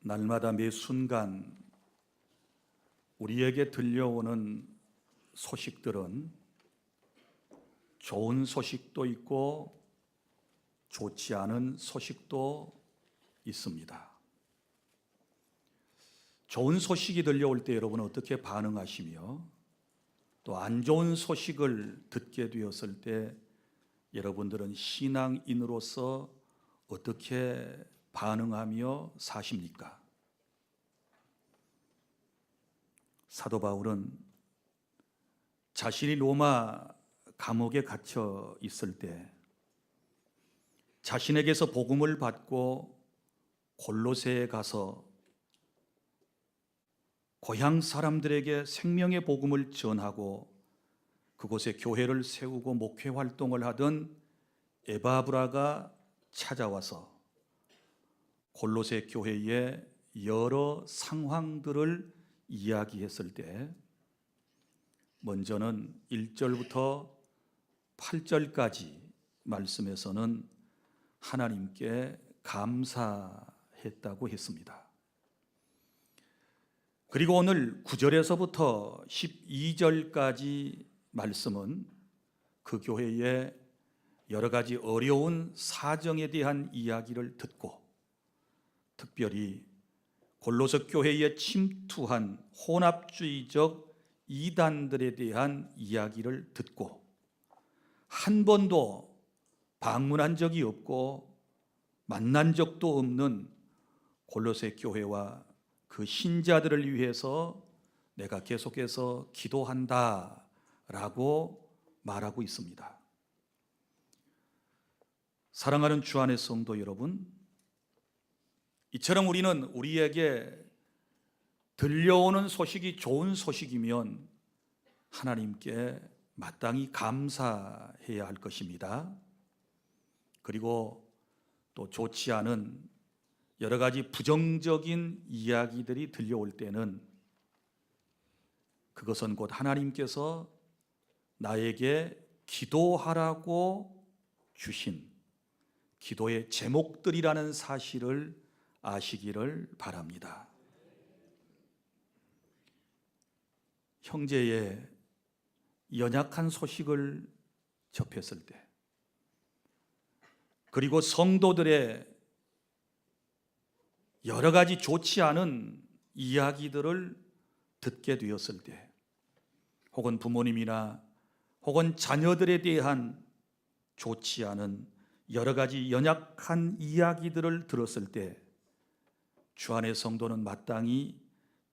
날마다 매 순간 우리에게 들려오는 소식들은 좋은 소식도 있고 좋지 않은 소식도 있습니다. 좋은 소식이 들려올 때 여러분은 어떻게 반응하시며 또 안 좋은 소식을 듣게 되었을 때 여러분들은 신앙인으로서 어떻게 반응하며 사십니까? 사도 바울은 자신이 로마 감옥에 갇혀 있을 때 자신에게서 복음을 받고 골로새에 가서 고향 사람들에게 생명의 복음을 전하고 그곳에 교회를 세우고 목회 활동을 하던 에바브라가 찾아와서 골로새 교회의 여러 상황들을 이야기했을 때 먼저는 1절부터 8절까지 말씀에서는 하나님께 감사했다고 했습니다. 그리고 오늘 9절에서부터 12절까지 말씀은 그 교회의 여러 가지 어려운 사정에 대한 이야기를 듣고 특별히 골로새 교회에 침투한 혼합주의적 이단들에 대한 이야기를 듣고 한 번도 방문한 적이 없고 만난 적도 없는 골로새 교회와 그 신자들을 위해서 내가 계속해서 기도한다 라고 말하고 있습니다. 사랑하는 주 안의 성도 여러분, 이처럼 우리는 우리에게 들려오는 소식이 좋은 소식이면 하나님께 마땅히 감사해야 할 것입니다. 그리고 또 좋지 않은 여러 가지 부정적인 이야기들이 들려올 때는 그것은 곧 하나님께서 나에게 기도하라고 주신 기도의 제목들이라는 사실을 아시기를 바랍니다. 형제의 연약한 소식을 접했을 때, 그리고 성도들의 여러 가지 좋지 않은 이야기들을 듣게 되었을 때, 혹은 부모님이나 혹은 자녀들에 대한 좋지 않은 여러 가지 연약한 이야기들을 들었을 때 주 안의 성도는 마땅히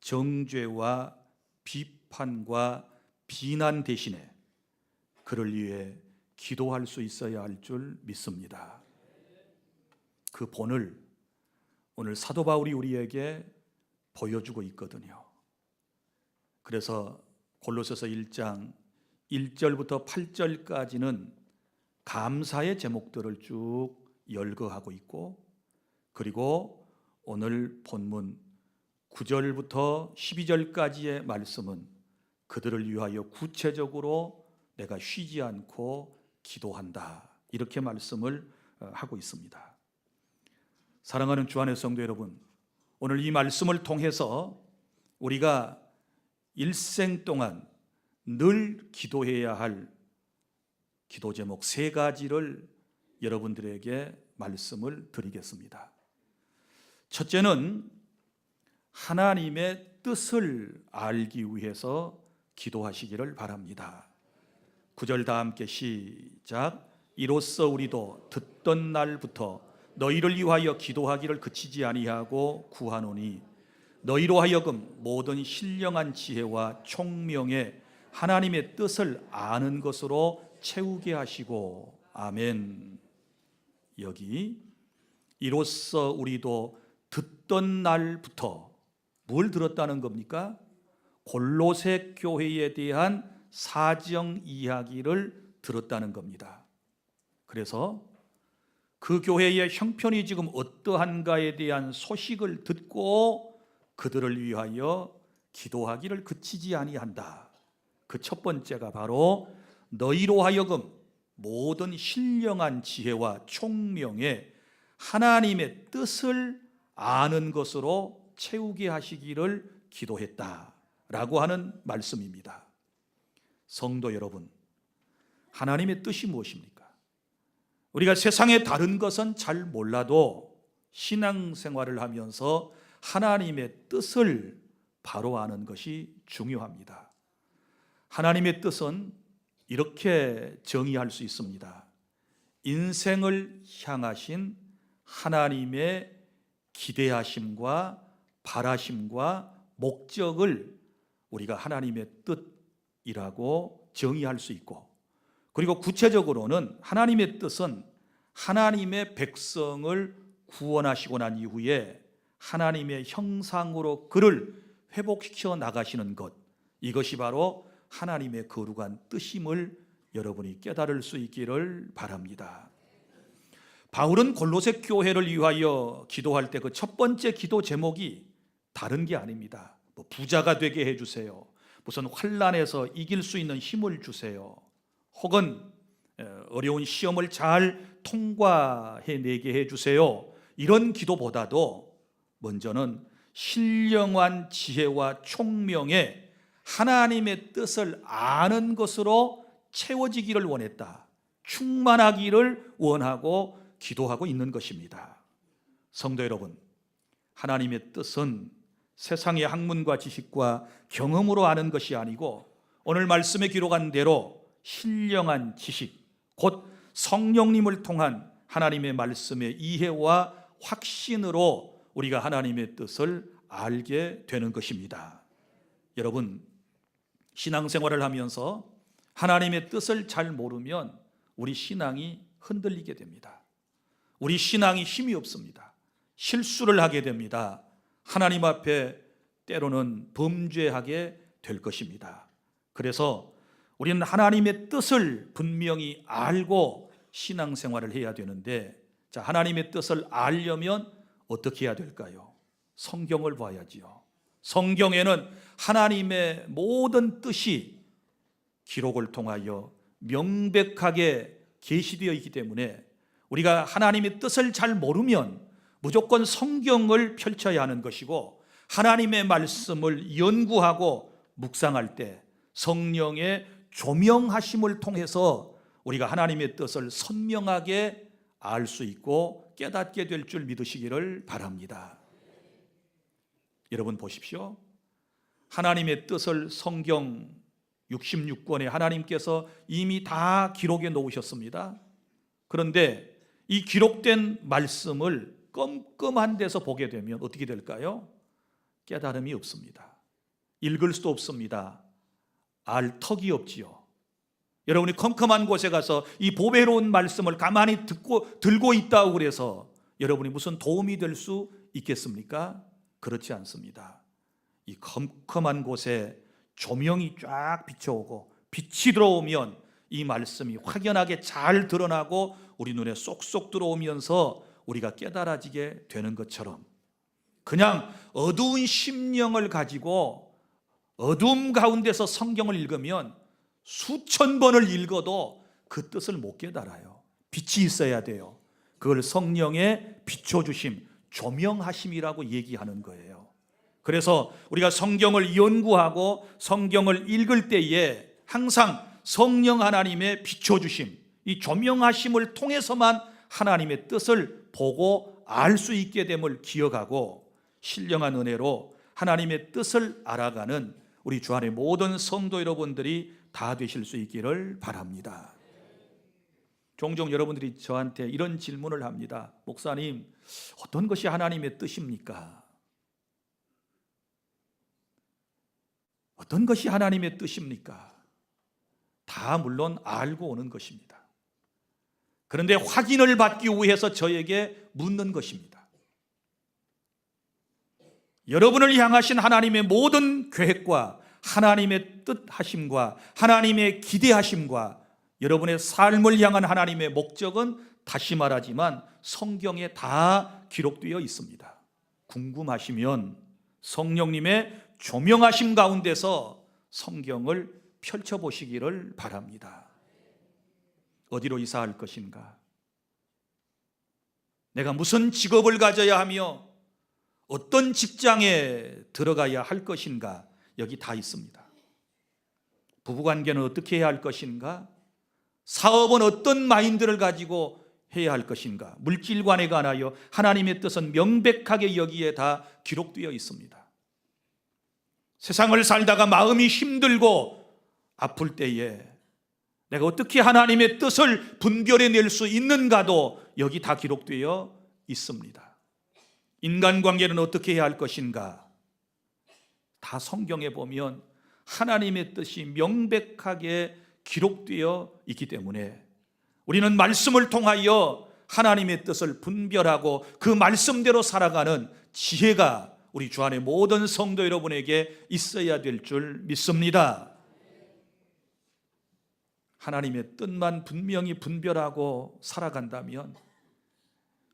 정죄와 비판과 비난 대신에 그를 위해 기도할 수 있어야 할 줄 믿습니다. 그 본을 오늘 사도 바울이 우리에게 보여주고 있거든요. 그래서 골로새서 1장 1절부터 8절까지는 감사의 제목들을 쭉 열거하고 있고, 그리고 오늘 본문 9절부터 12절까지의 말씀은 그들을 위하여 구체적으로 내가 쉬지 않고 기도한다, 이렇게 말씀을 하고 있습니다. 사랑하는 주 안의 성도 여러분, 오늘 이 말씀을 통해서 우리가 일생 동안 늘 기도해야 할 기도 제목 3가지를 여러분들에게 말씀을 드리겠습니다. 첫째는 하나님의 뜻을 알기 위해서 기도하시기를 바랍니다. 9절 다 함께 시작. 이로써 우리도 듣던 날부터 너희를 위하여 기도하기를 그치지 아니하고 구하노니 너희로 하여금 모든 신령한 지혜와 총명에 하나님의 뜻을 아는 것으로 채우게 하시고. 아멘. 여기 이로써 우리도 듣던 날부터 뭘 들었다는 겁니까? 골로새 교회에 대한 사정 이야기를 들었다는 겁니다. 그래서 그 교회의 형편이 지금 어떠한가에 대한 소식을 듣고 그들을 위하여 기도하기를 그치지 아니한다. 그 첫 번째가 바로 너희로 하여금 모든 신령한 지혜와 총명에 하나님의 뜻을 아는 것으로 채우게 하시기를 기도했다라고 하는 말씀입니다. 성도 여러분, 하나님의 뜻이 무엇입니까? 우리가 세상의 다른 것은 잘 몰라도 신앙생활을 하면서 하나님의 뜻을 바로 아는 것이 중요합니다. 하나님의 뜻은 이렇게 정의할 수 있습니다. 인생을 향하신 하나님의 기대하심과 바라심과 목적을 우리가 하나님의 뜻이라고 정의할 수 있고, 그리고 구체적으로는 하나님의 뜻은 하나님의 백성을 구원하시고 난 이후에 하나님의 형상으로 그를 회복시켜 나가시는 것, 이것이 바로 하나님의 거룩한 뜻임을 여러분이 깨달을 수 있기를 바랍니다. 바울은 골로새 교회를 위하여 기도할 때 그 첫 번째 기도 제목이 다른 게 아닙니다. 부자가 되게 해주세요, 무슨 환난에서 이길 수 있는 힘을 주세요, 혹은 어려운 시험을 잘 통과해내게 해주세요, 이런 기도보다도 먼저는 신령한 지혜와 총명에 하나님의 뜻을 아는 것으로 채워지기를 원했다, 충만하기를 원하고 기도하고 있는 것입니다. 성도 여러분, 하나님의 뜻은 세상의 학문과 지식과 경험으로 아는 것이 아니고 오늘 말씀에 기록한 대로 신령한 지식, 곧 성령님을 통한 하나님의 말씀의 이해와 확신으로 우리가 하나님의 뜻을 알게 되는 것입니다. 여러분, 신앙생활을 하면서 하나님의 뜻을 잘 모르면 우리 신앙이 흔들리게 됩니다. 우리 신앙이 힘이 없습니다. 실수를 하게 됩니다. 하나님 앞에 때로는 범죄하게 될 것입니다. 그래서 우리는 하나님의 뜻을 분명히 알고 신앙생활을 해야 되는데, 자, 하나님의 뜻을 알려면 어떻게 해야 될까요? 성경을 봐야지요. 성경에는 하나님의 모든 뜻이 기록을 통하여 명백하게 계시되어 있기 때문에 우리가 하나님의 뜻을 잘 모르면 무조건 성경을 펼쳐야 하는 것이고, 하나님의 말씀을 연구하고 묵상할 때 성령의 조명하심을 통해서 우리가 하나님의 뜻을 선명하게 알 수 있고 깨닫게 될 줄 믿으시기를 바랍니다. 여러분 보십시오. 하나님의 뜻을 성경 66권에 하나님께서 이미 다 기록해 놓으셨습니다. 그런데 이 기록된 말씀을 껌껌한 데서 보게 되면 어떻게 될까요? 깨달음이 없습니다. 읽을 수도 없습니다. 알 턱이 없지요. 여러분이 컴컴한 곳에 가서 이 보배로운 말씀을 가만히 들고 있다고 그래서 여러분이 무슨 도움이 될 수 있겠습니까? 그렇지 않습니다. 이 컴컴한 곳에 조명이 쫙 비춰오고 빛이 들어오면 이 말씀이 확연하게 잘 드러나고 우리 눈에 쏙쏙 들어오면서 우리가 깨달아지게 되는 것처럼, 그냥 어두운 심령을 가지고 어둠 가운데서 성경을 읽으면 수천 번을 읽어도 그 뜻을 못 깨달아요. 빛이 있어야 돼요. 그걸 성령의 비춰주심, 조명하심이라고 얘기하는 거예요. 그래서 우리가 성경을 연구하고 성경을 읽을 때에 항상 성령 하나님의 비춰주심, 이 조명하심을 통해서만 하나님의 뜻을 보고 알 수 있게 됨을 기억하고, 신령한 은혜로 하나님의 뜻을 알아가는 우리 주 안의 모든 성도 여러분들이 다 되실 수 있기를 바랍니다. 종종 여러분들이 저한테 이런 질문을 합니다. 목사님, 어떤 것이 하나님의 뜻입니까? 어떤 것이 하나님의 뜻입니까? 다 물론 알고 오는 것입니다. 그런데 확인을 받기 위해서 저에게 묻는 것입니다. 여러분을 향하신 하나님의 모든 계획과 하나님의 뜻하심과 하나님의 기대하심과 여러분의 삶을 향한 하나님의 목적은 다시 말하지만 성경에 다 기록되어 있습니다. 궁금하시면 성령님의 조명하심 가운데서 성경을 펼쳐보시기를 바랍니다. 어디로 이사할 것인가? 내가 무슨 직업을 가져야 하며 어떤 직장에 들어가야 할 것인가, 여기 다 있습니다. 부부관계는 어떻게 해야 할 것인가, 사업은 어떤 마인드를 가지고 해야 할 것인가, 물질관에 관하여 하나님의 뜻은 명백하게 여기에 다 기록되어 있습니다. 세상을 살다가 마음이 힘들고 아플 때에 내가 어떻게 하나님의 뜻을 분별해낼 수 있는가도 여기 다 기록되어 있습니다. 인간관계는 어떻게 해야 할 것인가, 다 성경에 보면 하나님의 뜻이 명백하게 기록되어 있기 때문에 우리는 말씀을 통하여 하나님의 뜻을 분별하고 그 말씀대로 살아가는 지혜가 우리 주 안에 모든 성도 여러분에게 있어야 될 줄 믿습니다. 하나님의 뜻만 분명히 분별하고 살아간다면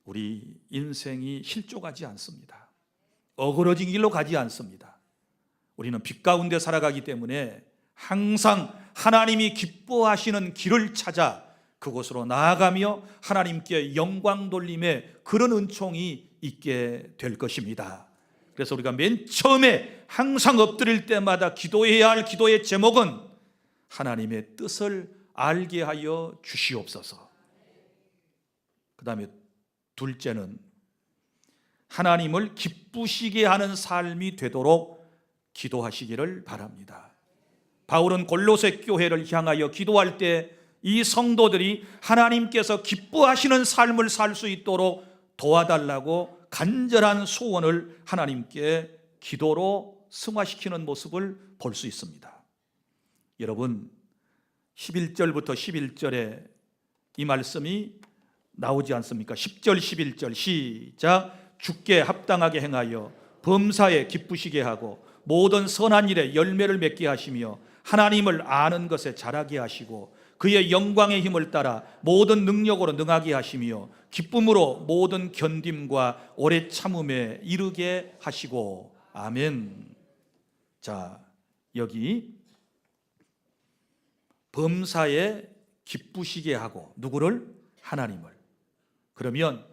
우리 인생이 실족하지 않습니다. 어그러진 길로 가지 않습니다. 우리는 빛 가운데 살아가기 때문에 항상 하나님이 기뻐하시는 길을 찾아 그곳으로 나아가며 하나님께 영광 돌림의 그런 은총이 있게 될 것입니다. 그래서 우리가 맨 처음에 항상 엎드릴 때마다 기도해야 할 기도의 제목은 하나님의 뜻을 알게 하여 주시옵소서. 그 다음에 둘째는 하나님을 기쁘시게 하는 삶이 되도록 기도하시기를 바랍니다. 바울은 골로새 교회를 향하여 기도할 때 이 성도들이 하나님께서 기뻐하시는 삶을 살 수 있도록 도와달라고 간절한 소원을 하나님께 기도로 승화시키는 모습을 볼 수 있습니다. 여러분, 11절부터 11절에 이 말씀이 나오지 않습니까? 10절 11절 시작. 주께 합당하게 행하여 범사에 기쁘시게 하고 모든 선한 일에 열매를 맺게 하시며 하나님을 아는 것에 자라게 하시고 그의 영광의 힘을 따라 모든 능력으로 능하게 하시며 기쁨으로 모든 견딤과 오래 참음에 이르게 하시고. 아멘. 자, 여기 범사에 기쁘시게 하고, 누구를? 하나님을. 그러면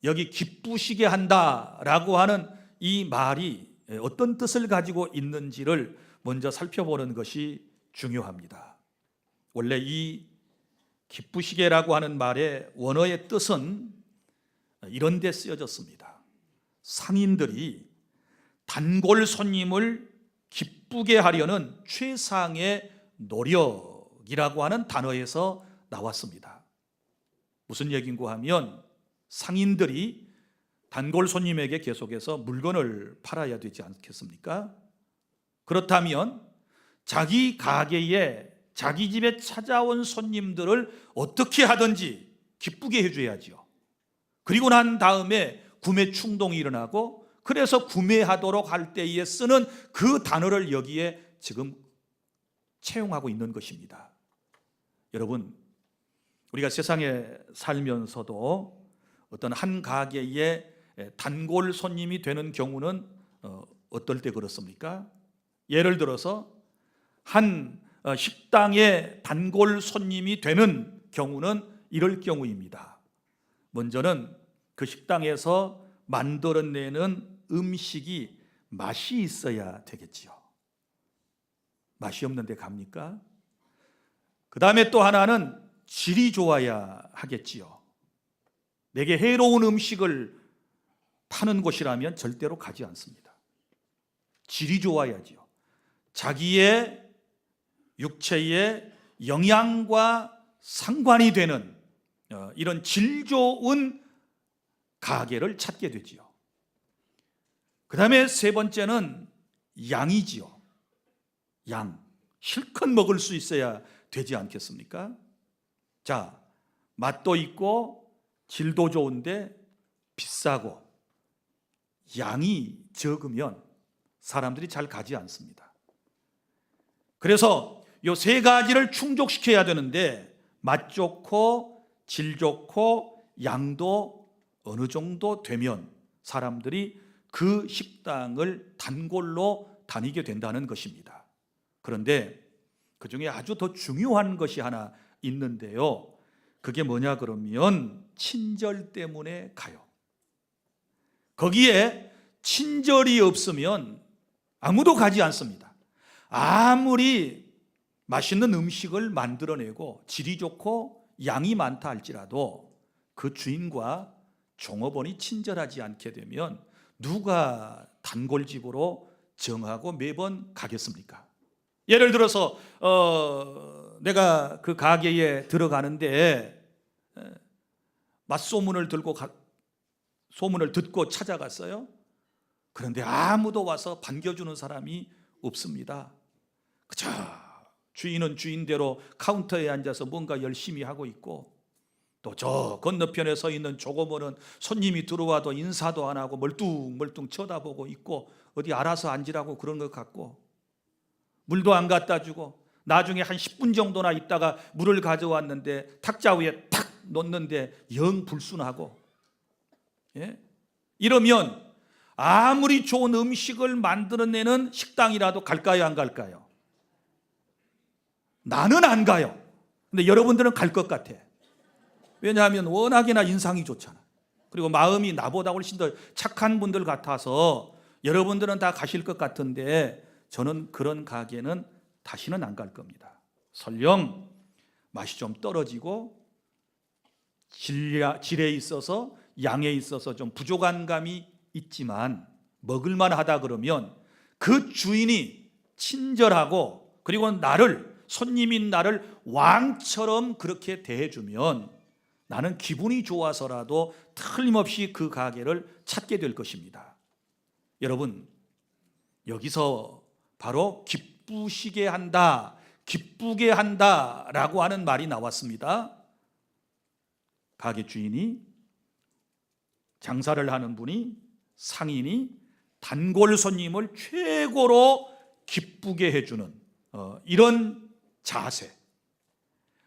여기 기쁘시게 한다라고 하는 이 말이 어떤 뜻을 가지고 있는지를 먼저 살펴보는 것이 중요합니다. 원래 이 기쁘시게라고 하는 말의 원어의 뜻은 이런 데 쓰여졌습니다. 상인들이 단골 손님을 기쁘게 하려는 최상의 노력이라고 하는 단어에서 나왔습니다. 무슨 얘기인가 하면 상인들이 단골 손님에게 계속해서 물건을 팔아야 되지 않겠습니까? 그렇다면 자기 가게에 자기 집에 찾아온 손님들을 어떻게 하든지 기쁘게 해줘야죠. 그리고 난 다음에 구매 충동이 일어나고, 그래서 구매하도록 할 때에 쓰는 그 단어를 여기에 지금 채용하고 있는 것입니다. 여러분, 우리가 세상에 살면서도 어떤 한 가게에 단골 손님이 되는 경우는 어떨 때 그렇습니까? 예를 들어서 한 식당에 단골 손님이 되는 경우는 이럴 경우입니다. 먼저는 그 식당에서 만들어내는 음식이 맛이 있어야 되겠지요. 맛이 없는데 갑니까? 그 다음에 또 하나는 질이 좋아야 하겠지요. 내게 해로운 음식을 파는 곳이라면 절대로 가지 않습니다. 질이 좋아야지요. 자기의 육체의 영양과 상관이 되는 이런 질 좋은 가게를 찾게 되지요. 그 다음에 세 번째는 양이지요. 양, 실컷 먹을 수 있어야 되지 않겠습니까? 자, 맛도 있고 질도 좋은데 비싸고 양이 적으면 사람들이 잘 가지 않습니다. 그래서 이 세 가지를 충족시켜야 되는데 맛 좋고 질 좋고 양도 어느 정도 되면 사람들이 그 식당을 단골로 다니게 된다는 것입니다. 그런데 그 중에 아주 더 중요한 것이 하나 있는데요. 그게 뭐냐 그러면 친절 때문에 가요. 거기에 친절이 없으면 아무도 가지 않습니다. 아무리 맛있는 음식을 만들어내고 질이 좋고 양이 많다 할지라도 그 주인과 종업원이 친절하지 않게 되면 누가 단골집으로 정하고 매번 가겠습니까? 예를 들어서 내가 그 가게에 들어가는데 맛소문을 소문을 듣고 찾아갔어요. 그런데 아무도 와서 반겨주는 사람이 없습니다. 그저 주인은 주인대로 카운터에 앉아서 뭔가 열심히 하고 있고, 또 저 건너편에 서 있는 조그마한 손님이 들어와도 인사도 안 하고 멀뚱멀뚱 쳐다보고 있고, 어디 알아서 앉으라고 그런 것 같고, 물도 안 갖다 주고, 나중에 한 10분 정도나 있다가 물을 가져왔는데 탁자 위에 탁 놓는데 영 불순하고, 예? 이러면 아무리 좋은 음식을 만들어내는 식당이라도 갈까요, 안 갈까요? 나는 안 가요. 근데 여러분들은 갈 것 같아. 왜냐하면 워낙이나 인상이 좋잖아. 그리고 마음이 나보다 훨씬 더 착한 분들 같아서 여러분들은 다 가실 것 같은데, 저는 그런 가게는 다시는 안 갈 겁니다. 설령 맛이 좀 떨어지고 질에 있어서 양에 있어서 좀 부족한 감이 있지만 먹을만 하다 그러면 그 주인이 친절하고, 그리고 손님인 나를 왕처럼 그렇게 대해주면 나는 기분이 좋아서라도 틀림없이 그 가게를 찾게 될 것입니다. 여러분, 여기서 바로 기쁘시게 한다, 기쁘게 한다라고 하는 말이 나왔습니다. 가게 주인이, 장사를 하는 분이, 상인이 단골 손님을 최고로 기쁘게 해주는 이런 자세,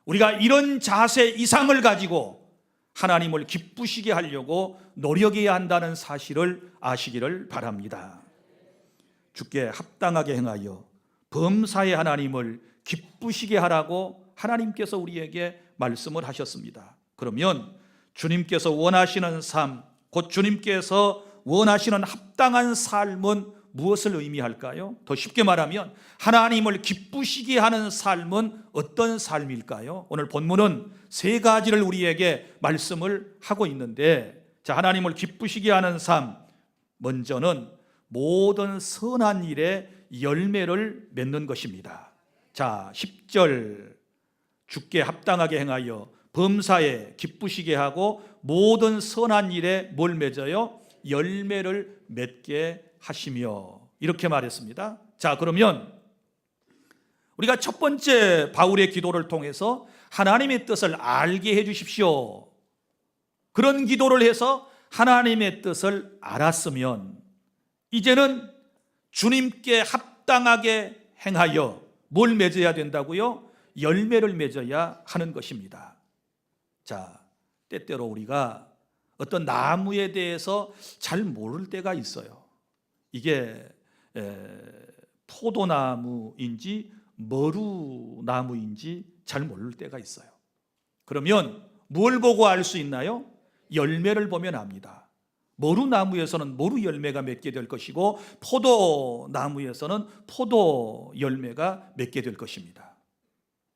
우리가 이런 자세 이상을 가지고 하나님을 기쁘시게 하려고 노력해야 한다는 사실을 아시기를 바랍니다. 주께 합당하게 행하여 범사의 하나님을 기쁘시게 하라고 하나님께서 우리에게 말씀을 하셨습니다. 그러면 주님께서 원하시는 삶, 곧 주님께서 원하시는 합당한 삶은 무엇을 의미할까요? 더 쉽게 말하면 하나님을 기쁘시게 하는 삶은 어떤 삶일까요? 오늘 본문은 세 가지를 우리에게 말씀을 하고 있는데, 자, 하나님을 기쁘시게 하는 삶, 먼저는 모든 선한 일에 열매를 맺는 것입니다. 자, 10절, 주께 합당하게 행하여 범사에 기쁘시게 하고 모든 선한 일에 뭘 맺어요? 열매를 맺게 하시며, 이렇게 말했습니다. 자, 그러면 우리가 첫 번째 바울의 기도를 통해서 하나님의 뜻을 알게 해 주십시오, 그런 기도를 해서 하나님의 뜻을 알았으면 이제는 주님께 합당하게 행하여 뭘 맺어야 된다고요? 열매를 맺어야 하는 것입니다. 자, 때때로 우리가 어떤 나무에 대해서 잘 모를 때가 있어요. 이게 포도나무인지 머루나무인지 잘 모를 때가 있어요. 그러면 뭘 보고 알 수 있나요? 열매를 보면 압니다. 머루나무에서는 머루 열매가 맺게 될 것이고, 포도나무에서는 포도 열매가 맺게 될 것입니다.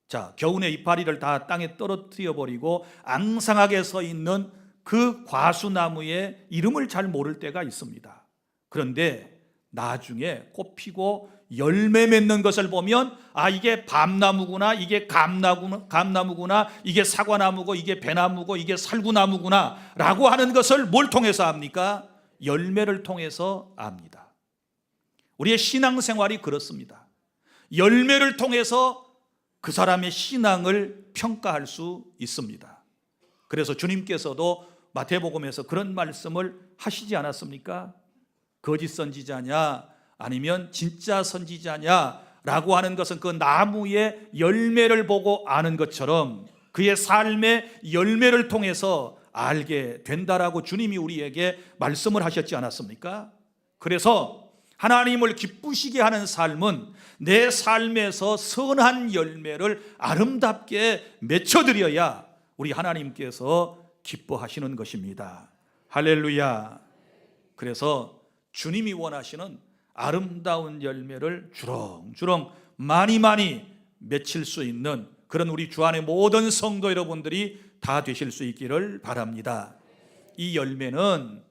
자, 겨우내 이파리를 다 땅에 떨어뜨려 버리고 앙상하게 서 있는 그 과수나무의 이름을 잘 모를 때가 있습니다. 그런데 나중에 꽃피고 열매 맺는 것을 보면, 아, 이게 밤나무구나, 이게 감나무구나, 이게 사과나무고, 이게 배나무고, 이게 살구나무구나 라고 하는 것을 뭘 통해서 압니까? 열매를 통해서 압니다. 우리의 신앙생활이 그렇습니다. 열매를 통해서 그 사람의 신앙을 평가할 수 있습니다. 그래서 주님께서도 마태복음에서 그런 말씀을 하시지 않았습니까? 거짓 선지자냐 아니면 진짜 선지자냐라고 하는 것은 그 나무의 열매를 보고 아는 것처럼 그의 삶의 열매를 통해서 알게 된다라고 주님이 우리에게 말씀을 하셨지 않았습니까? 그래서 하나님을 기쁘시게 하는 삶은 내 삶에서 선한 열매를 아름답게 맺어드려야 우리 하나님께서 기뻐하시는 것입니다. 할렐루야. 그래서 주님이 원하시는 아름다운 열매를 주렁주렁 많이 맺힐 수 있는 그런 우리 주 안의 모든 성도 여러분들이 다 되실 수 있기를 바랍니다. 이 열매는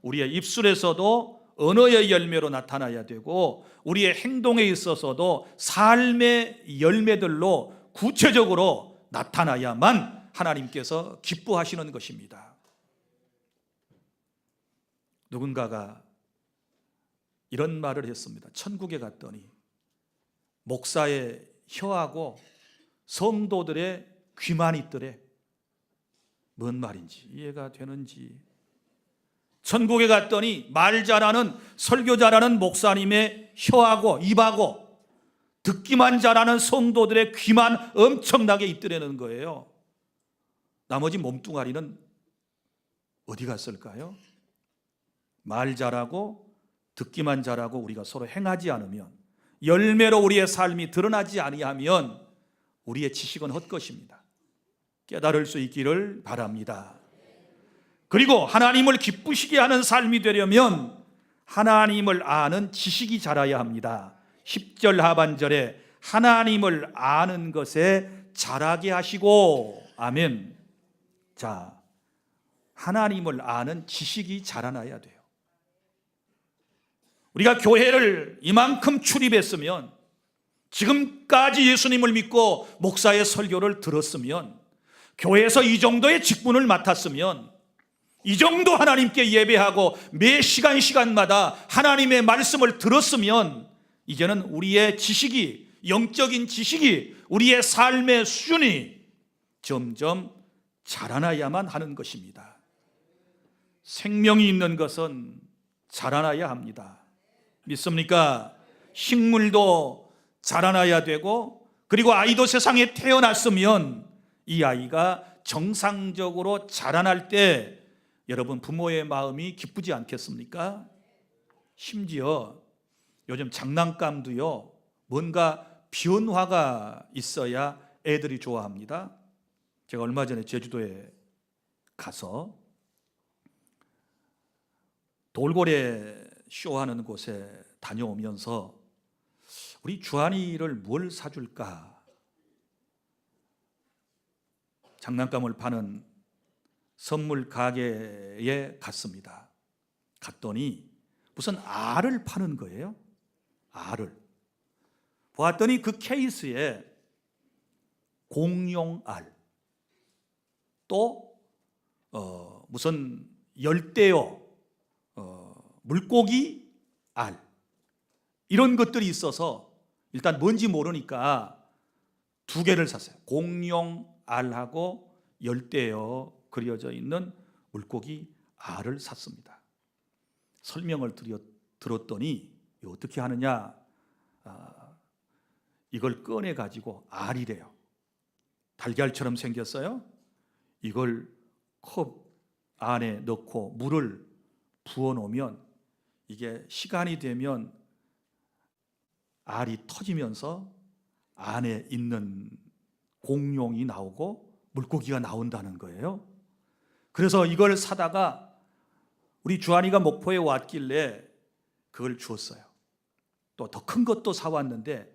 우리의 입술에서도 언어의 열매로 나타나야 되고 우리의 행동에 있어서도 삶의 열매들로 구체적으로 나타나야만 하나님께서 기뻐하시는 것입니다. 누군가가 이런 말을 했습니다. 천국에 갔더니 목사의 혀하고 성도들의 귀만 있더래. 뭔 말인지 이해가 되는지. 천국에 갔더니 말 잘하는 설교 잘하는 목사님의 혀하고 입하고 듣기만 잘하는 성도들의 귀만 엄청나게 있더라는 거예요. 나머지 몸뚱아리는 어디 갔을까요? 말 잘하고 듣기만 잘하고 우리가 서로 행하지 않으면, 열매로 우리의 삶이 드러나지 아니하면 우리의 지식은 헛것입니다. 깨달을 수 있기를 바랍니다. 그리고 하나님을 기쁘시게 하는 삶이 되려면 하나님을 아는 지식이 자라야 합니다. 10절 하반절에 하나님을 아는 것에 자라게 하시고, 아멘. 자, 하나님을 아는 지식이 자라나야 돼요. 우리가 교회를 이만큼 출입했으면, 지금까지 예수님을 믿고 목사의 설교를 들었으면, 교회에서 이 정도의 직분을 맡았으면, 이 정도 하나님께 예배하고 매 시간마다 하나님의 말씀을 들었으면, 이제는 우리의 지식이, 영적인 지식이, 우리의 삶의 수준이 점점 자라나야만 하는 것입니다. 생명이 있는 것은 자라나야 합니다. 믿습니까? 식물도 자라나야 되고, 그리고 아이도 세상에 태어났으면 이 아이가 정상적으로 자라날 때 여러분 부모의 마음이 기쁘지 않겠습니까? 심지어 요즘 장난감도요, 뭔가 변화가 있어야 애들이 좋아합니다. 제가 얼마 전에 제주도에 가서 돌고래 쇼하는 곳에 다녀오면서 우리 주한이를 뭘 사줄까? 장난감을 파는 선물 가게에 갔습니다. 갔더니 무슨 알을 파는 거예요. 알을. 보았더니 그 케이스에 공룡알, 또 무슨 열대어, 물고기 알, 이런 것들이 있어서 일단 뭔지 모르니까 2개를 샀어요. 공룡 알하고 열대어 그려져 있는 물고기 알을 샀습니다. 설명을 들었더니 어떻게 하느냐, 이걸 꺼내 가지고, 알이래요. 달걀처럼 생겼어요. 이걸 컵 안에 넣고 물을 부어 놓으면 이게 시간이 되면 알이 터지면서 안에 있는 공룡이 나오고 물고기가 나온다는 거예요. 그래서 이걸 사다가 우리 주한이가 목포에 왔길래 그걸 주었어요. 또 더 큰 것도 사왔는데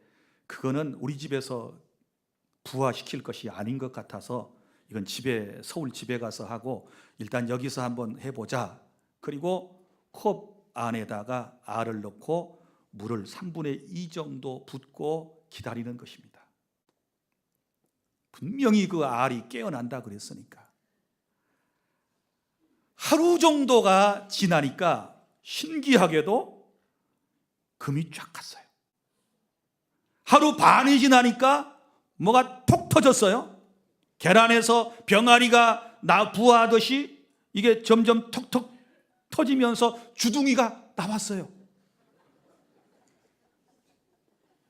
그거는 우리 집에서 부화시킬 것이 아닌 것 같아서 이건 서울 집에 가서 하고 일단 여기서 한번 해보자. 그리고 컵 안에다가 알을 넣고 물을 3분의 2 정도 붓고 기다리는 것입니다. 분명히 그 알이 깨어난다 그랬으니까. 하루 정도가 지나니까 신기하게도 금이 쫙 갔어요. 하루 반이 지나니까 뭐가 톡 터졌어요. 계란에서 병아리가 부화하듯이 이게 점점 톡톡 터지면서 주둥이가 나왔어요.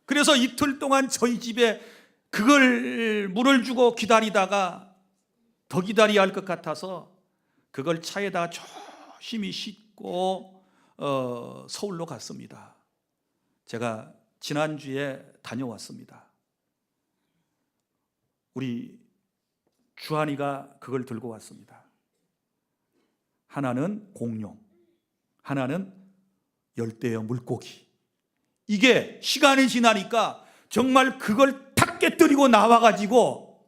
그래서 이틀 동안 저희 집에 그걸 물을 주고 기다리다가 더 기다려야 할 것 같아서 그걸 차에다가 조심히 싣고 서울로 갔습니다. 제가 지난주에 다녀왔습니다. 우리 주한이가 그걸 들고 왔습니다. 하나는 공룡, 하나는 열대어 물고기. 이게 시간이 지나니까 정말 그걸 탁 깨뜨리고 나와가지고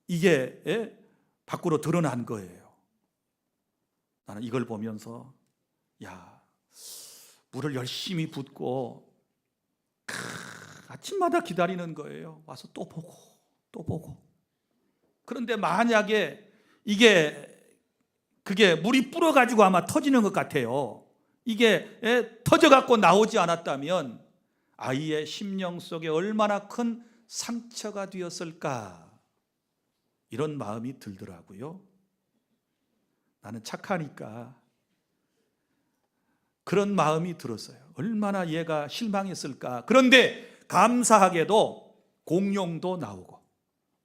이게 밖으로 드러난 거예요. 나는 이걸 보면서 야, 물을 열심히 붓고 아침마다 기다리는 거예요. 와서 또 보고 또 보고. 그런데 만약에 그게 물이 불어가지고 아마 터지는 것 같아요. 이게 터져갖고 나오지 않았다면 아이의 심령 속에 얼마나 큰 상처가 되었을까, 이런 마음이 들더라고요. 나는 착하니까 그런 마음이 들었어요. 얼마나 얘가 실망했을까. 그런데 감사하게도 공룡도 나오고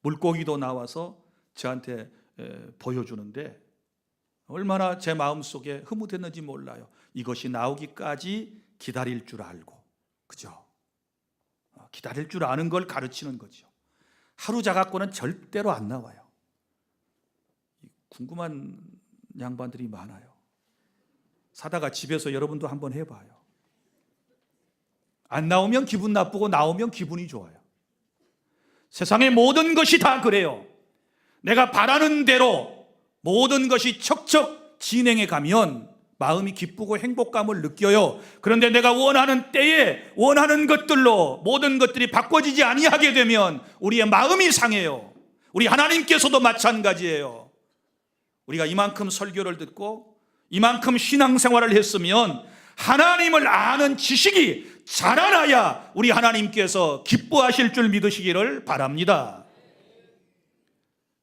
물고기도 나와서 저한테 보여주는데 얼마나 제 마음속에 흐뭇했는지 몰라요. 이것이 나오기까지 기다릴 줄 알고, 그죠? 기다릴 줄 아는 걸 가르치는 거죠. 하루 자갖고는 절대로 안 나와요. 궁금한 양반들이 많아요. 사다가 집에서 여러분도 한번 해봐요. 안 나오면 기분 나쁘고 나오면 기분이 좋아요. 세상의 모든 것이 다 그래요. 내가 바라는 대로 모든 것이 척척 진행해 가면 마음이 기쁘고 행복감을 느껴요. 그런데 내가 원하는 때에 원하는 것들로 모든 것들이 바꿔지지 아니하게 되면 우리의 마음이 상해요. 우리 하나님께서도 마찬가지예요. 우리가 이만큼 설교를 듣고 이만큼 신앙생활을 했으면 하나님을 아는 지식이 자라나야 우리 하나님께서 기뻐하실 줄 믿으시기를 바랍니다.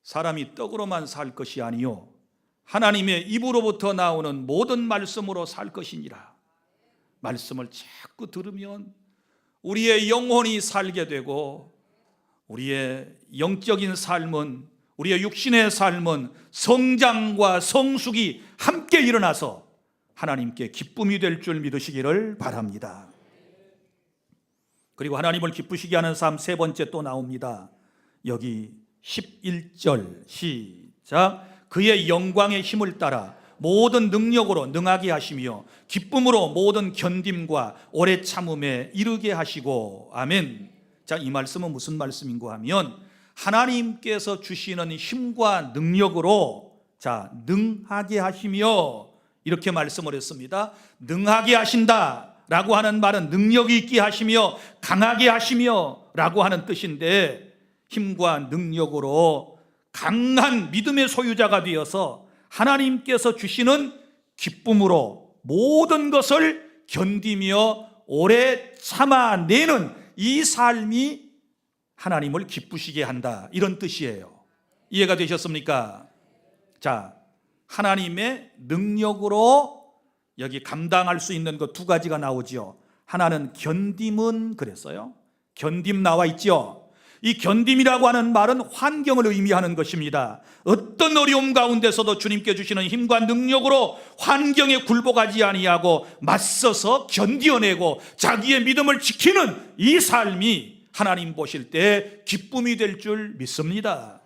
사람이 떡으로만 살 것이 아니요 하나님의 입으로부터 나오는 모든 말씀으로 살 것이니라. 말씀을 자꾸 들으면 우리의 영혼이 살게 되고 우리의 영적인 삶은, 우리의 육신의 삶은 성장과 성숙이 함께 일어나서 하나님께 기쁨이 될 줄 믿으시기를 바랍니다. 그리고 하나님을 기쁘시게 하는 삶 세 번째 또 나옵니다. 여기 11절 시작. 그의 영광의 힘을 따라 모든 능력으로 능하게 하시며 기쁨으로 모든 견딤과 오래 참음에 이르게 하시고. 아멘. 자, 이 말씀은 무슨 말씀인가 하면 하나님께서 주시는 힘과 능력으로 능하게 하시며, 이렇게 말씀을 했습니다. 능하게 하신다 라고 하는 말은 능력이 있게 하시며 강하게 하시며 라고 하는 뜻인데, 힘과 능력으로 강한 믿음의 소유자가 되어서 하나님께서 주시는 기쁨으로 모든 것을 견디며 오래 참아내는 이 삶이 하나님을 기쁘시게 한다, 이런 뜻이에요. 이해가 되셨습니까? 자, 하나님의 능력으로 여기 감당할 수 있는 것 두 가지가 나오죠. 하나는 견딤은 그랬어요. 견딤 나와 있죠. 이 견딤이라고 하는 말은 환경을 의미하는 것입니다. 어떤 어려움 가운데서도 주님께 주시는 힘과 능력으로 환경에 굴복하지 아니하고 맞서서 견디어내고 자기의 믿음을 지키는 이 삶이 하나님 보실 때 기쁨이 될 줄 믿습니다.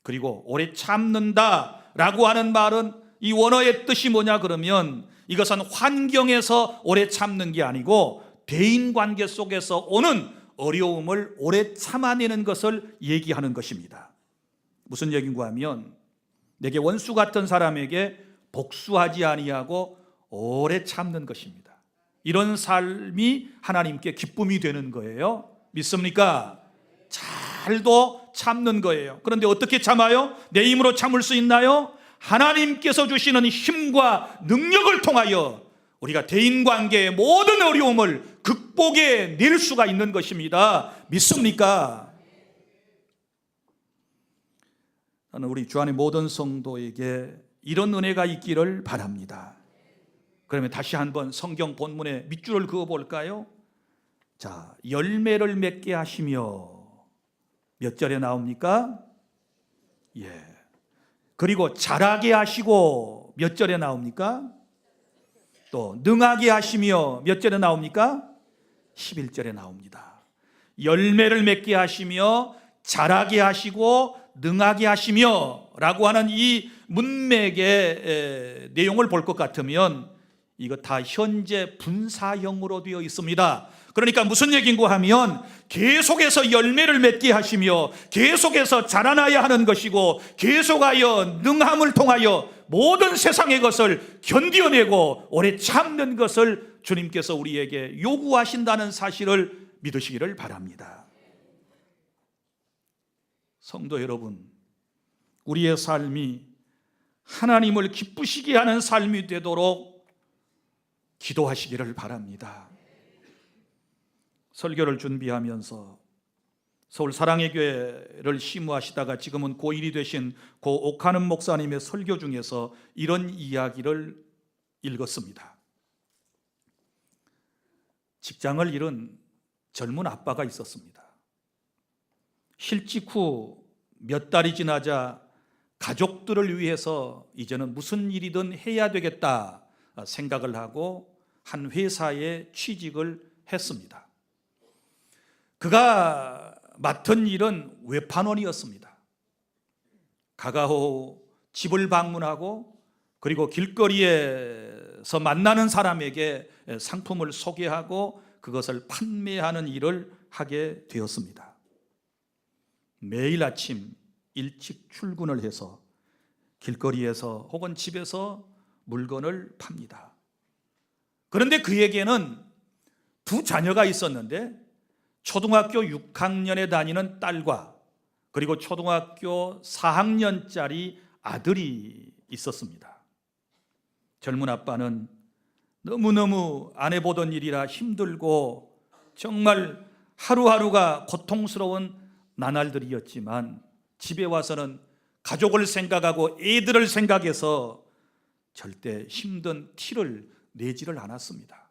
그리고 오래 참는다 라고 하는 말은 이 원어의 뜻이 뭐냐 그러면 이것은 환경에서 오래 참는 게 아니고 대인관계 속에서 오는 어려움을 오래 참아내는 것을 얘기하는 것입니다. 무슨 얘기인가 하면 내게 원수 같은 사람에게 복수하지 아니하고 오래 참는 것입니다. 이런 삶이 하나님께 기쁨이 되는 거예요. 믿습니까? 잘도 참는 거예요. 그런데 어떻게 참아요? 내 힘으로 참을 수 있나요? 하나님께서 주시는 힘과 능력을 통하여 우리가 대인관계의 모든 어려움을 극복해 낼 수가 있는 것입니다. 믿습니까? 나는 우리 주 안의 모든 성도에게 이런 은혜가 있기를 바랍니다. 그러면 다시 한번 성경 본문에 밑줄을 그어볼까요? 자, 열매를 맺게 하시며 몇 절에 나옵니까? 그리고 자라게 하시고 몇 절에 나옵니까? 또 능하게 하시며 몇 절에 나옵니까? 11절에 나옵니다. 열매를 맺게 하시며 자라게 하시고 능하게 하시며 라고 하는 이 문맥의 내용을 볼 것 같으면 이거 다 현재 분사형으로 되어 있습니다. 그러니까 무슨 얘기인가 하면 계속해서 열매를 맺게 하시며 계속해서 자라나야 하는 것이고 계속하여 능함을 통하여 모든 세상의 것을 견디어내고 오래 참는 것을 주님께서 우리에게 요구하신다는 사실을 믿으시기를 바랍니다. 성도 여러분, 우리의 삶이 하나님을 기쁘시게 하는 삶이 되도록 기도하시기를 바랍니다. 설교를 준비하면서 서울 사랑의 교회를 심우하시다가 지금은 고1이 되신 고 옥하는 목사님의 설교 중에서 이런 이야기를 읽었습니다. 직장을 잃은 젊은 아빠가 있었습니다. 실직 후 몇 달이 지나자 가족들을 위해서 이제는 무슨 일이든 해야 되겠다 생각을 하고 한 회사에 취직을 했습니다. 그가 맡은 일은 외판원이었습니다. 가가호 집을 방문하고 그리고 길거리에서 만나는 사람에게 상품을 소개하고 그것을 판매하는 일을 하게 되었습니다. 매일 아침 일찍 출근을 해서 길거리에서 혹은 집에서 물건을 팝니다. 그런데 그에게는 두 자녀가 있었는데 초등학교 6학년에 다니는 딸과 그리고 초등학교 4학년짜리 아들이 있었습니다. 젊은 아빠는 너무너무 안 해보던 일이라 힘들고 정말 하루하루가 고통스러운 나날들이었지만 집에 와서는 가족을 생각하고 애들을 생각해서 절대 힘든 티를 내지를 않았습니다.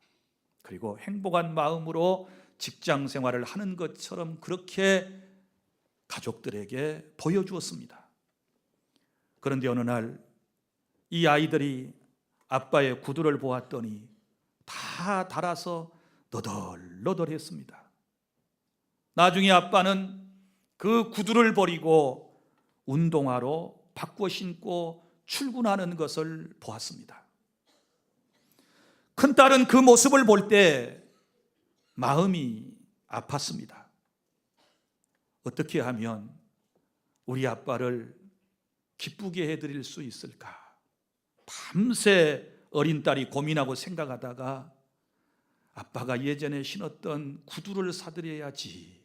그리고 행복한 마음으로 직장 생활을 하는 것처럼 그렇게 가족들에게 보여주었습니다. 그런데 어느 날 이 아이들이 아빠의 구두를 보았더니 다 닳아서 너덜너덜했습니다. 나중에 아빠는 그 구두를 버리고 운동화로 바꿔 신고 출근하는 것을 보았습니다. 큰딸은 그 모습을 볼 때 마음이 아팠습니다. 어떻게 하면 우리 아빠를 기쁘게 해드릴 수 있을까? 밤새 어린 딸이 고민하고 생각하다가 아빠가 예전에 신었던 구두를 사드려야지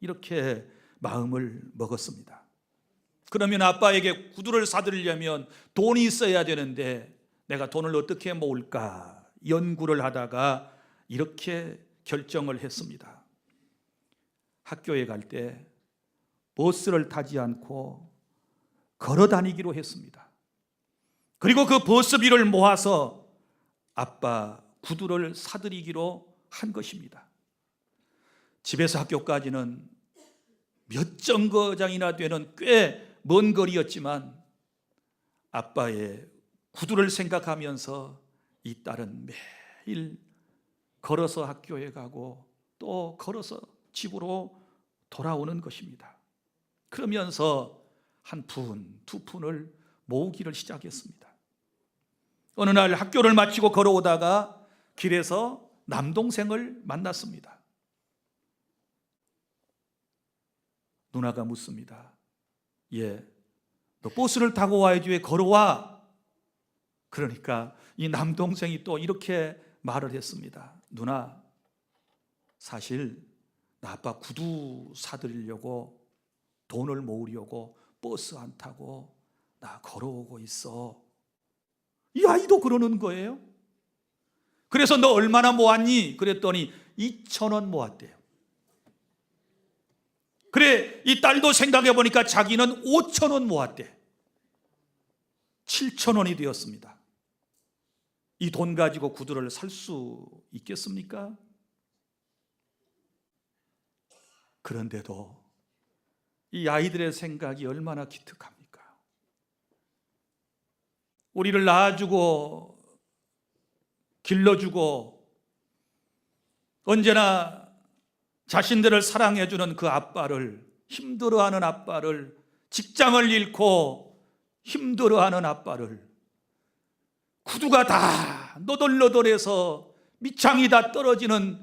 이렇게 마음을 먹었습니다. 그러면 아빠에게 구두를 사드리려면 돈이 있어야 되는데 내가 돈을 어떻게 모을까 연구를 하다가 이렇게 결정을 했습니다. 학교에 갈 때 버스를 타지 않고 걸어 다니기로 했습니다. 그리고 그 버스비를 모아서 아빠 구두를 사드리기로 한 것입니다. 집에서 학교까지는 몇 정거장이나 되는 꽤 먼 거리였지만 아빠의 구두를 생각하면서 이 딸은 매일 걸어서 학교에 가고 또 걸어서 집으로 돌아오는 것입니다. 그러면서 한 푼, 두 푼을 모으기를 시작했습니다. 어느 날 학교를 마치고 걸어오다가 길에서 남동생을 만났습니다. 누나가 묻습니다. 예, 너 버스를 타고 와야지 왜 걸어와? 그러니까 이 남동생이 또 이렇게 말을 했습니다. 누나, 사실 나 아빠 구두 사드리려고 돈을 모으려고 버스 안 타고 나 걸어오고 있어. 이 아이도 그러는 거예요. 그래서 너 얼마나 모았니? 그랬더니 2,000원 모았대요. 그래, 이 딸도 생각해 보니까 자기는 5,000원 모았대. 7,000원이 되었습니다. 이 돈 가지고 구두를 살 수 있겠습니까? 그런데도 이 아이들의 생각이 얼마나 기특합니까? 우리를 낳아주고 길러주고 언제나 자신들을 사랑해주는 그 아빠를, 힘들어하는 아빠를, 직장을 잃고 힘들어하는 아빠를 구두가 다 너덜너덜해서 밑창이 다 떨어지는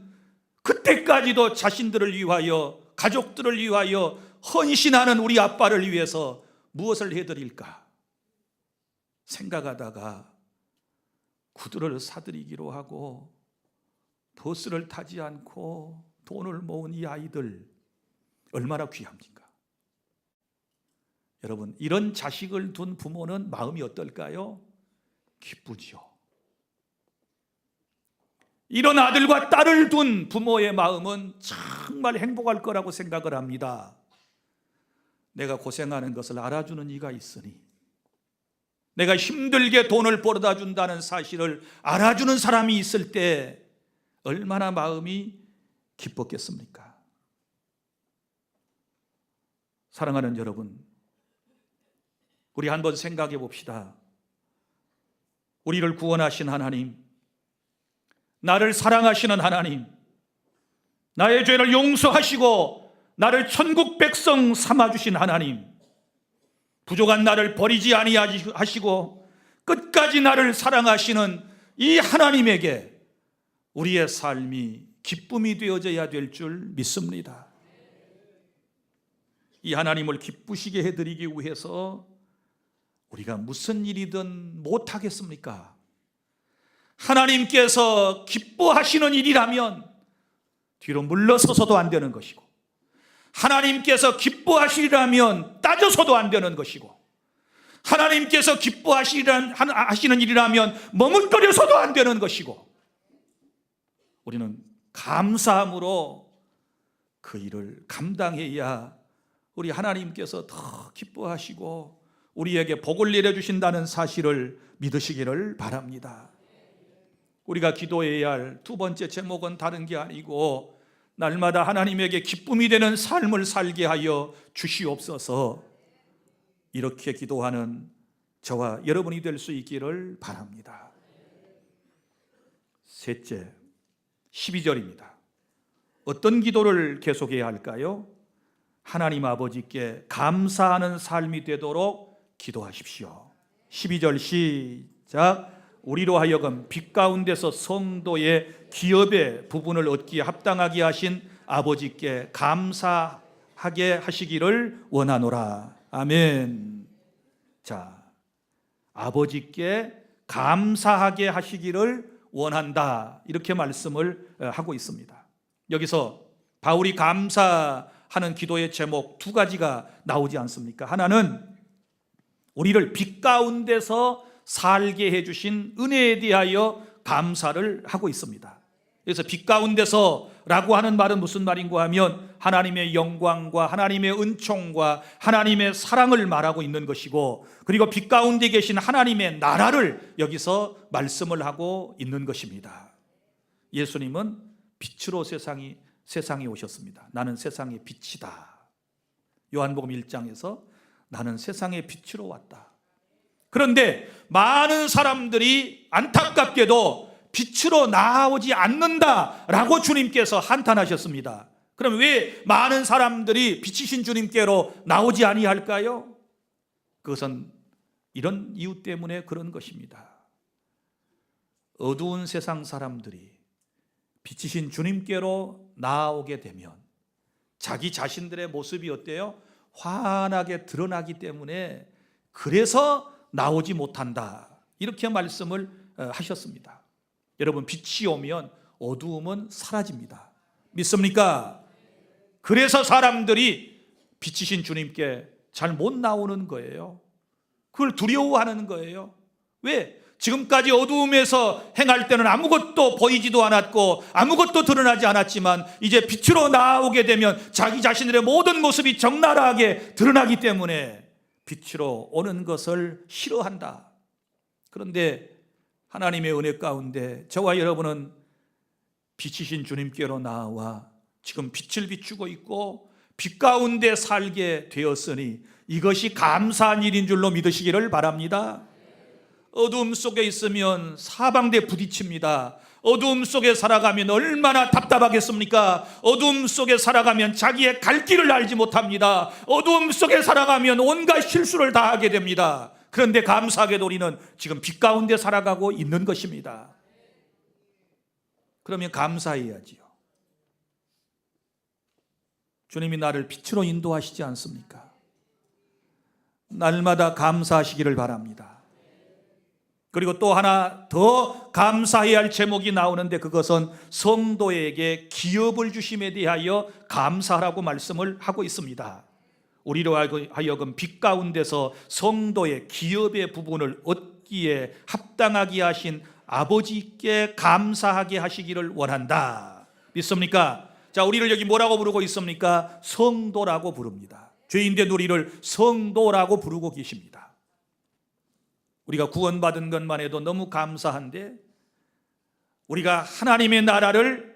그때까지도 자신들을 위하여, 가족들을 위하여 헌신하는 우리 아빠를 위해서 무엇을 해드릴까 생각하다가 구두를 사드리기로 하고 버스를 타지 않고 돈을 모은 이 아이들 얼마나 귀합니까? 여러분, 이런 자식을 둔 부모는 마음이 어떨까요? 기쁘지요. 이런 아들과 딸을 둔 부모의 마음은 정말 행복할 거라고 생각을 합니다. 내가 고생하는 것을 알아주는 이가 있으니, 내가 힘들게 돈을 벌어다 준다는 사실을 알아주는 사람이 있을 때 얼마나 마음이 기뻤겠습니까? 사랑하는 여러분, 우리 한번 생각해 봅시다. 우리를 구원하신 하나님, 나를 사랑하시는 하나님, 나의 죄를 용서하시고 나를 천국 백성 삼아주신 하나님, 부족한 나를 버리지 아니하시고 끝까지 나를 사랑하시는 이 하나님에게 우리의 삶이 기쁨이 되어져야 될 줄 믿습니다. 이 하나님을 기쁘시게 해드리기 위해서 우리가 무슨 일이든 못하겠습니까? 하나님께서 기뻐하시는 일이라면 뒤로 물러서서도 안 되는 것이고, 하나님께서 기뻐하시리라면 따져서도 안 되는 것이고, 하나님께서 기뻐하시는 일이라면 머뭇거려서도 안 되는 것이고, 우리는 감사함으로 그 일을 감당해야 우리 하나님께서 더 기뻐하시고 우리에게 복을 내려주신다는 사실을 믿으시기를 바랍니다. 우리가 기도해야 할 두 번째 제목은 다른 게 아니고, 날마다 하나님에게 기쁨이 되는 삶을 살게 하여 주시옵소서, 이렇게 기도하는 저와 여러분이 될 수 있기를 바랍니다. 셋째, 12절입니다. 어떤 기도를 계속해야 할까요? 하나님 아버지께 감사하는 삶이 되도록 기도하십시오. 12절 시작. 우리로 하여금 빛 가운데서 성도의 기업의 부분을 얻기에 합당하게 하신 아버지께 감사하게 하시기를 원하노라. 아멘. 자, 아버지께 감사하게 하시기를 원한다, 이렇게 말씀을 하고 있습니다. 여기서 바울이 감사하는 기도의 제목 두 가지가 나오지 않습니까? 하나는 우리를 빛 가운데서 살게 해주신 은혜에 대하여 감사를 하고 있습니다. 그래서 빛 가운데서라고 하는 말은 무슨 말인가 하면 하나님의 영광과 하나님의 은총과 하나님의 사랑을 말하고 있는 것이고, 그리고 빛 가운데 계신 하나님의 나라를 여기서 말씀을 하고 있는 것입니다. 예수님은 빛으로 세상에 오셨습니다. 나는 세상의 빛이다. 요한복음 1장에서 나는 세상의 빛으로 왔다. 그런데 많은 사람들이 안타깝게도 빛으로 나오지 않는다라고 주님께서 한탄하셨습니다. 그럼 왜 많은 사람들이 빛이신 주님께로 나오지 아니할까요? 그것은 이런 이유 때문에 그런 것입니다. 어두운 세상 사람들이 빛이신 주님께로 나오게 되면 자기 자신들의 모습이 어때요? 환하게 드러나기 때문에 그래서 나오지 못한다, 이렇게 말씀을 하셨습니다. 여러분, 빛이 오면 어두움은 사라집니다. 믿습니까? 그래서 사람들이 빛이신 주님께 잘 못 나오는 거예요. 그걸 두려워하는 거예요. 왜? 지금까지 어두움에서 행할 때는 아무것도 보이지도 않았고 아무것도 드러나지 않았지만 이제 빛으로 나오게 되면 자기 자신들의 모든 모습이 적나라하게 드러나기 때문에 빛으로 오는 것을 싫어한다. 그런데 하나님의 은혜 가운데 저와 여러분은 빛이신 주님께로 나와 지금 빛을 비추고 있고 빛 가운데 살게 되었으니 이것이 감사한 일인 줄로 믿으시기를 바랍니다. 어두움 속에 있으면 사방대 부딪힙니다. 어두움 속에 살아가면 얼마나 답답하겠습니까? 어두움 속에 살아가면 자기의 갈 길을 알지 못합니다. 어두움 속에 살아가면 온갖 실수를 다 하게 됩니다. 그런데 감사하게도 우리는 지금 빛 가운데 살아가고 있는 것입니다. 그러면 감사해야지요. 주님이 나를 빛으로 인도하시지 않습니까? 날마다 감사하시기를 바랍니다. 그리고 또 하나 더 감사해야 할 제목이 나오는데, 그것은 성도에게 기업을 주심에 대하여 감사하라고 말씀을 하고 있습니다. 우리로 하여금 빛 가운데서 성도의 기업의 부분을 얻기에 합당하게 하신 아버지께 감사하게 하시기를 원한다. 믿습니까? 자, 우리를 여기 뭐라고 부르고 있습니까? 성도라고 부릅니다. 죄인된 우리를 성도라고 부르고 계십니다. 우리가 구원받은 것만 해도 너무 감사한데, 우리가 하나님의 나라를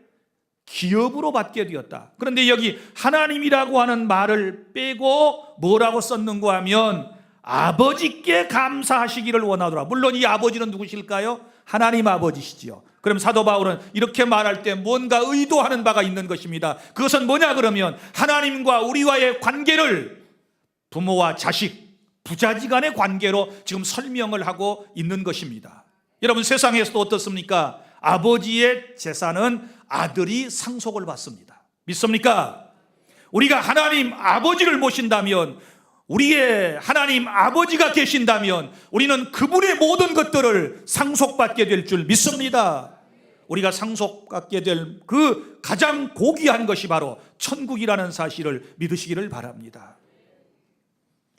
기업으로 받게 되었다. 그런데 여기 하나님이라고 하는 말을 빼고 뭐라고 썼는가 하면 아버지께 감사하시기를 원하더라. 물론 이 아버지는 누구실까요? 하나님 아버지시지요. 그럼 사도 바울은 이렇게 말할 때 뭔가 의도하는 바가 있는 것입니다. 그것은 뭐냐 그러면 하나님과 우리와의 관계를 부모와 자식, 부자지간의 관계로 지금 설명을 하고 있는 것입니다. 여러분, 세상에서도 어떻습니까? 아버지의 재산은 아들이 상속을 받습니다. 믿습니까? 우리가 하나님 아버지를 모신다면, 우리의 하나님 아버지가 계신다면 우리는 그분의 모든 것들을 상속받게 될 줄 믿습니다. 우리가 상속받게 될 그 가장 고귀한 것이 바로 천국이라는 사실을 믿으시기를 바랍니다.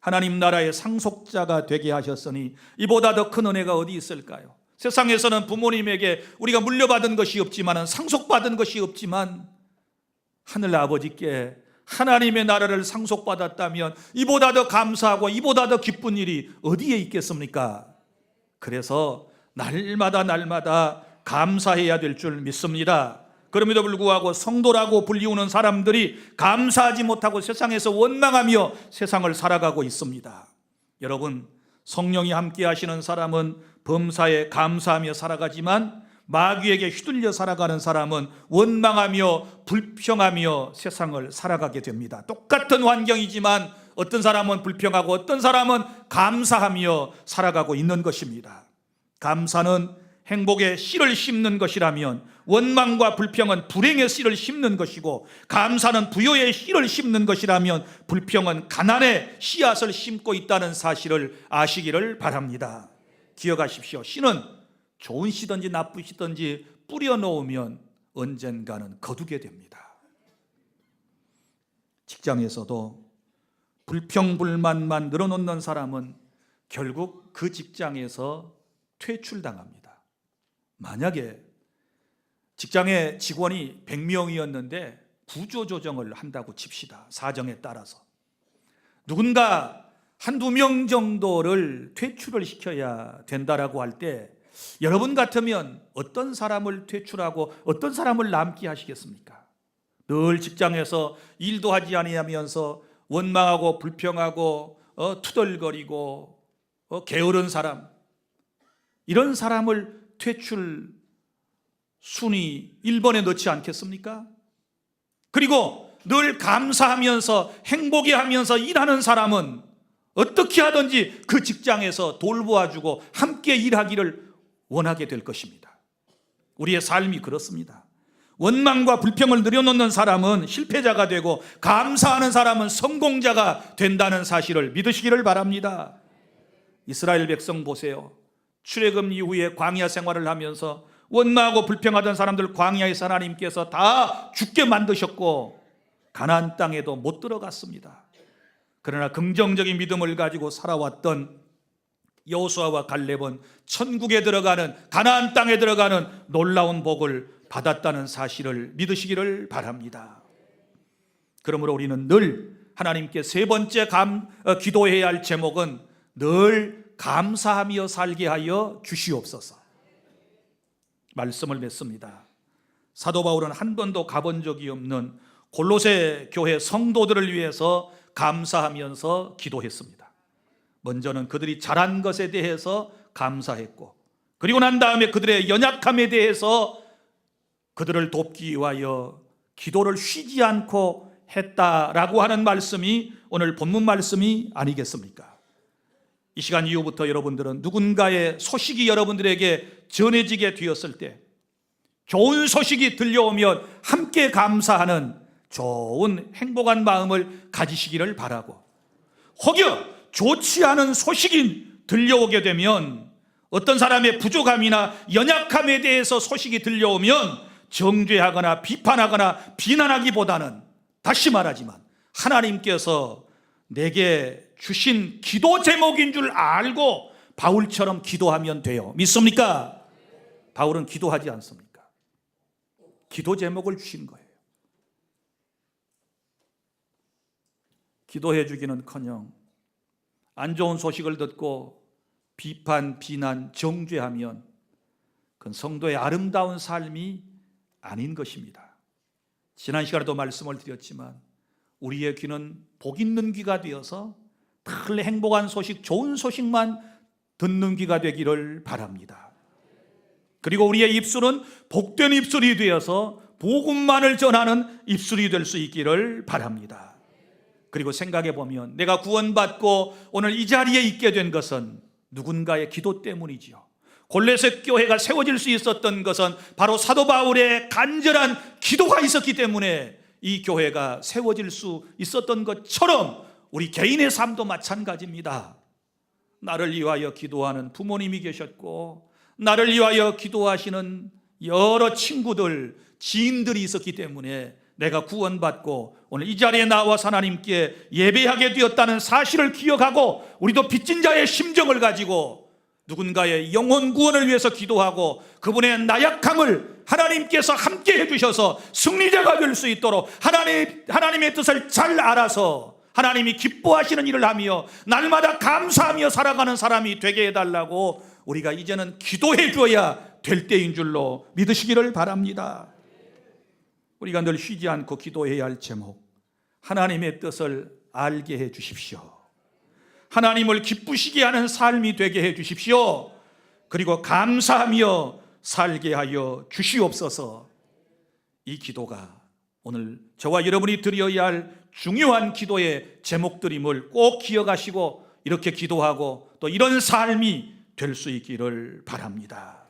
하나님 나라의 상속자가 되게 하셨으니 이보다 더 큰 은혜가 어디 있을까요? 세상에서는 부모님에게 우리가 물려받은 것이 없지만, 상속받은 것이 없지만, 하늘 아버지께 하나님의 나라를 상속받았다면 이보다 더 감사하고 이보다 더 기쁜 일이 어디에 있겠습니까? 그래서 날마다 감사해야 될 줄 믿습니다. 그럼에도 불구하고 성도라고 불리우는 사람들이 감사하지 못하고 세상에서 원망하며 세상을 살아가고 있습니다. 여러분, 성령이 함께 하시는 사람은 범사에 감사하며 살아가지만, 마귀에게 휘둘려 살아가는 사람은 원망하며 불평하며 세상을 살아가게 됩니다. 똑같은 환경이지만 어떤 사람은 불평하고 어떤 사람은 감사하며 살아가고 있는 것입니다. 감사는 행복의 씨를 심는 것이라면 원망과 불평은 불행의 씨를 심는 것이고, 감사는 부요의 씨를 심는 것이라면 불평은 가난의 씨앗을 심고 있다는 사실을 아시기를 바랍니다. 기억하십시오. 씨는 좋은 씨든지 나쁜 씨든지 뿌려놓으면 언젠가는 거두게 됩니다. 직장에서도 불평불만만 늘어놓는 사람은 결국 그 직장에서 퇴출당합니다. 만약에 직장의 직원이 100명이었는데 구조조정을 한다고 칩시다. 사정에 따라서 누군가 한두 명 정도를 퇴출을 시켜야 된다라고 할 때, 여러분 같으면 어떤 사람을 퇴출하고 어떤 사람을 남게 하시겠습니까? 늘 직장에서 일도 하지 아니하면서 원망하고 불평하고 투덜거리고 게으른 사람, 이런 사람을 퇴출 순위 1번에 넣지 않겠습니까? 그리고 늘 감사하면서 행복해하면서 일하는 사람은 어떻게 하든지 그 직장에서 돌보아주고 함께 일하기를 원하게 될 것입니다. 우리의 삶이 그렇습니다. 원망과 불평을 늘여놓는 사람은 실패자가 되고, 감사하는 사람은 성공자가 된다는 사실을 믿으시기를 바랍니다. 이스라엘 백성 보세요. 출애굽 이후에 광야 생활을 하면서 원망하고 불평하던 사람들 광야에서 하나님께서 다 죽게 만드셨고 가나안 땅에도 못 들어갔습니다. 그러나 긍정적인 믿음을 가지고 살아왔던 여호수아와 갈렙은 천국에 들어가는, 가나안 땅에 들어가는 놀라운 복을 받았다는 사실을 믿으시기를 바랍니다. 그러므로 우리는 늘 하나님께 세 번째 기도해야 할 제목은 늘 감사하며 살게 하여 주시옵소서. 말씀을 맺습니다. 사도 바울은 한 번도 가본 적이 없는 골로새 교회 성도들을 위해서 감사하면서 기도했습니다. 먼저는 그들이 잘한 것에 대해서 감사했고, 그리고 난 다음에 그들의 연약함에 대해서 그들을 돕기 위하여 기도를 쉬지 않고 했다라고 하는 말씀이 오늘 본문 말씀이 아니겠습니까? 이 시간 이후부터 여러분들은 누군가의 소식이 여러분들에게 전해지게 되었을 때, 좋은 소식이 들려오면 함께 감사하는 좋은 행복한 마음을 가지시기를 바라고, 혹여 좋지 않은 소식이 들려오게 되면 어떤 사람의 부족함이나 연약함에 대해서 소식이 들려오면 정죄하거나 비판하거나 비난하기보다는, 다시 말하지만 하나님께서 내게 주신 기도 제목인 줄 알고 바울처럼 기도하면 돼요. 믿습니까? 바울은 기도하지 않습니까? 기도 제목을 주신 거예요. 기도해 주기는커녕 안 좋은 소식을 듣고 비판, 비난, 정죄하면 그건 성도의 아름다운 삶이 아닌 것입니다. 지난 시간에도 말씀을 드렸지만 우리의 귀는 복 있는 귀가 되어서 늘 행복한 소식, 좋은 소식만 듣는 귀가 되기를 바랍니다. 그리고 우리의 입술은 복된 입술이 되어서 복음만을 전하는 입술이 될 수 있기를 바랍니다. 그리고 생각해 보면 내가 구원받고 오늘 이 자리에 있게 된 것은 누군가의 기도 때문이지요. 골로새 교회가 세워질 수 있었던 것은 바로 사도 바울의 간절한 기도가 있었기 때문에 이 교회가 세워질 수 있었던 것처럼 우리 개인의 삶도 마찬가지입니다. 나를 위하여 기도하는 부모님이 계셨고, 나를 위하여 기도하시는 여러 친구들, 지인들이 있었기 때문에 내가 구원받고 오늘 이 자리에 나와서 하나님께 예배하게 되었다는 사실을 기억하고, 우리도 빚진 자의 심정을 가지고 누군가의 영혼 구원을 위해서 기도하고 그분의 나약함을 하나님께서 함께 해주셔서 승리자가 될 수 있도록 하나님의 뜻을 잘 알아서 하나님이 기뻐하시는 일을 하며 날마다 감사하며 살아가는 사람이 되게 해달라고 우리가 이제는 기도해 줘야 될 때인 줄로 믿으시기를 바랍니다. 우리가 늘 쉬지 않고 기도해야 할 제목, 하나님의 뜻을 알게 해 주십시오. 하나님을 기쁘시게 하는 삶이 되게 해 주십시오. 그리고 감사하며 살게 하여 주시옵소서. 이 기도가 오늘 저와 여러분이 드려야 할 중요한 기도의 제목들임을 꼭 기억하시고 이렇게 기도하고 또 이런 삶이 될 수 있기를 바랍니다.